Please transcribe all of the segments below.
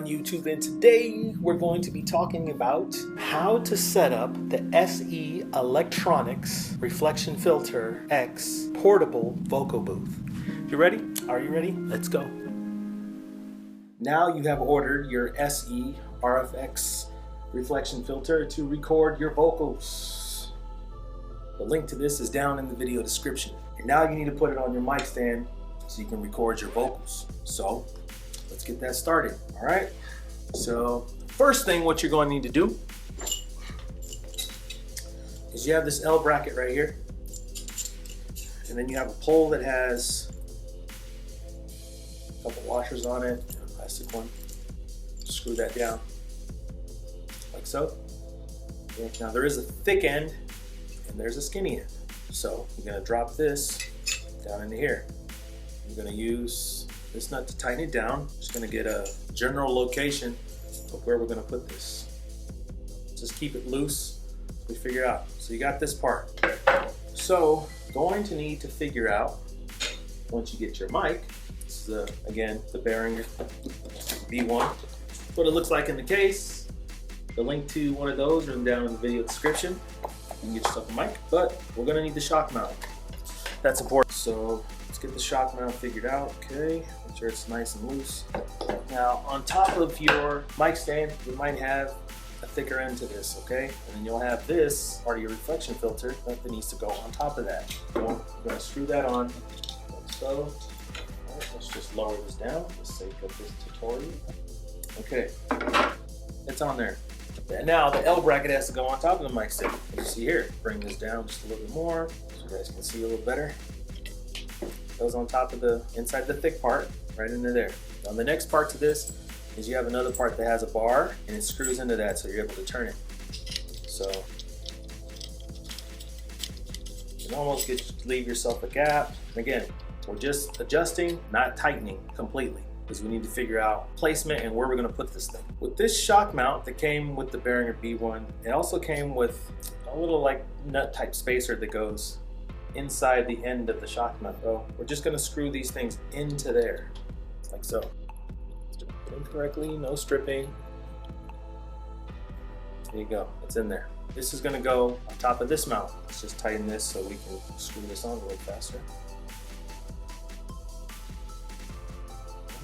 YouTube, and today we're going to be talking about how to set up the SE Electronics Reflection Filter X portable vocal booth. You ready? Are you ready? Let's go. Now you have ordered your SE RFX reflection filter to record your vocals. The link to this is down in the video description. And now you need to put it on your mic stand so you can record your vocals. So let's get that started. All right. So first thing, what you're going to need to do is you have this L bracket right here, and then you have a pole that has a couple washers on it, and a plastic one. Screw that down like so. Okay. Now there is a thick end and there's a skinny end. So you're going to drop this down into here. You're going to use this nut to tighten it down. Just going to get a general location of where we're going to put this. Just keep it loose. We figure out. So you got this part. So going to need to figure out, once you get your mic, this is again the Behringer B1. What it looks like in the case. The link to one of those are down in the video description. You can get yourself a mic, but we're going to need the shock mount. That's important. So let's get the shock mount figured out. Okay, make sure it's nice and loose. Now on top of your mic stand, you might have a thicker end to this, okay? And then you'll have this part of your reflection filter that needs to go on top of that. So we're going to screw that on like so. All right, let's just lower this down for the sake of this tutorial. Okay, it's on there. And now the L bracket has to go on top of the mic stand. As you see here, bring this down just a little bit more so you guys can see a little better. Goes on top of the inside the thick part, right into there. Now the next part to this is you have another part that has a bar and it screws into that so you're able to turn it. So you can almost leave yourself a gap. Again, we're just adjusting, not tightening completely, because we need to figure out placement and where we're going to put this thing. With this shock mount that came with the Behringer B1, it also came with a little like nut type spacer that goes inside the end of the shock mount. So we're just going to screw these things into there, like so. Put it correctly, no stripping. There you go, it's in there. This is going to go on top of this mount. Let's just tighten this so we can screw this on a little faster.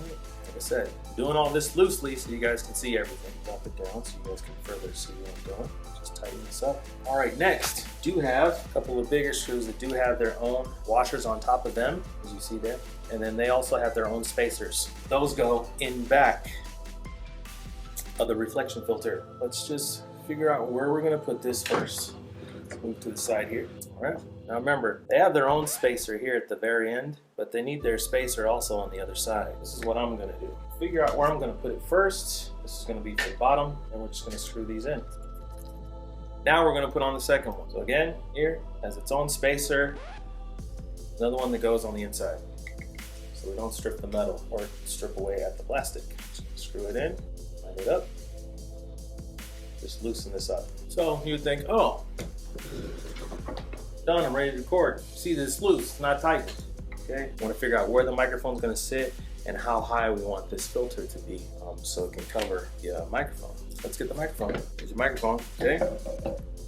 Like I said, doing all this loosely so you guys can see everything. Drop it down so you guys can further see what I'm doing. Just tighten this up. All right, next, do have a couple of bigger screws that do have their own washers on top of them, as you see there. And then they also have their own spacers. Those go in back of the reflection filter. Let's just figure out where we're gonna put this first. Let's move to the side here. All right. Now remember, they have their own spacer here at the very end, but they need their spacer also on the other side. This is what I'm gonna do. Figure out where I'm gonna put it first. This is gonna be for the bottom, and we're just gonna screw these in. Now we're gonna put on the second one. So again, here has its own spacer, another one that goes on the inside. So we don't strip the metal or strip away at the plastic. Just screw it in, line it up, just loosen this up. So you would think, oh, done, I'm ready to record. See, this is loose, it's not tight. Okay, I want to figure out where the microphone's going to sit and how high we want this filter to be so it can cover the microphone. Let's get the microphone. Here's your microphone, okay?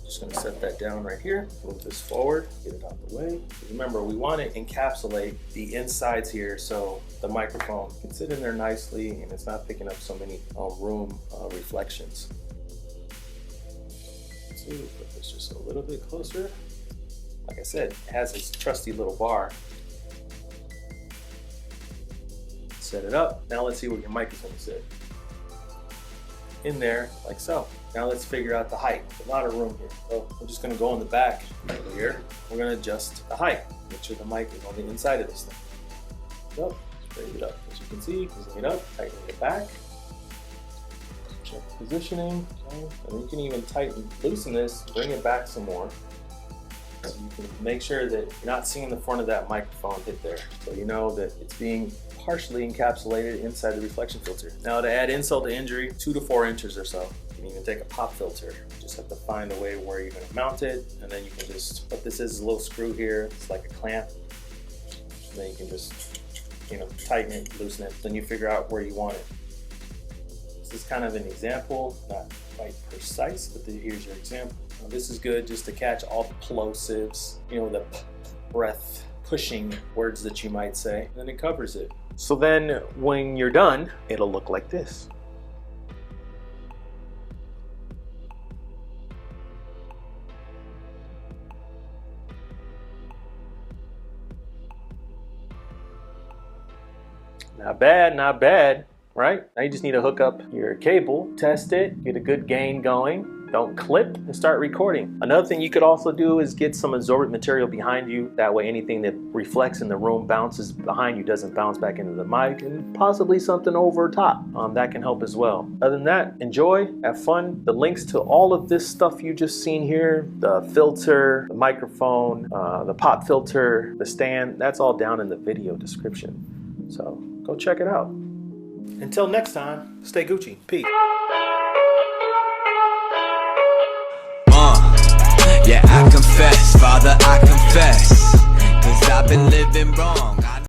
Just going to set that down right here. Move this forward, get it out the way. Remember, we want to encapsulate the insides here so the microphone can sit in there nicely and it's not picking up so many room reflections. Let's see, put this just a little bit closer. Like I said, it has this trusty little bar. Set it up. Now let's see where your mic is going to sit. In there, like so. Now let's figure out the height. There's a lot of room here. So we're just going to go in the back here. We're going to adjust the height. Make sure the mic is on the inside of this thing. So, raise it up. As you can see, raising it up, tightening it back. Check positioning. Okay. And you can even loosen this, bring it back some more. So you can make sure that you're not seeing the front of that microphone hit there. So you know that it's being partially encapsulated inside the reflection filter. Now to add insult to injury, 2 to 4 inches or so. You can even take a pop filter. You just have to find a way where you're going to mount it, and then you can just, what this is a little screw here. It's like a clamp. And then you can just, tighten it, loosen it. Then you figure out where you want it. This is kind of an example, not quite precise, but here's your example. Now, this is good just to catch all the plosives, you know, the breath pushing words that you might say, and then it covers it. So then when you're done, it'll look like this. Not bad, not bad, right? Now you just need to hook up your cable, test it, get a good gain going, don't clip, and start recording. Another thing you could also do is get some absorbent material behind you. That way anything that reflects in the room bounces behind you, doesn't bounce back into the mic, and possibly something over top. That can help as well. Other than that, enjoy, have fun. The links to all of this stuff you just seen here, the filter, the microphone, the pop filter, the stand, that's all down in the video description. So go check it out. Until next time, stay Gucci. Peace. Yeah, I confess, Father, I confess, 'cause I've been living wrong.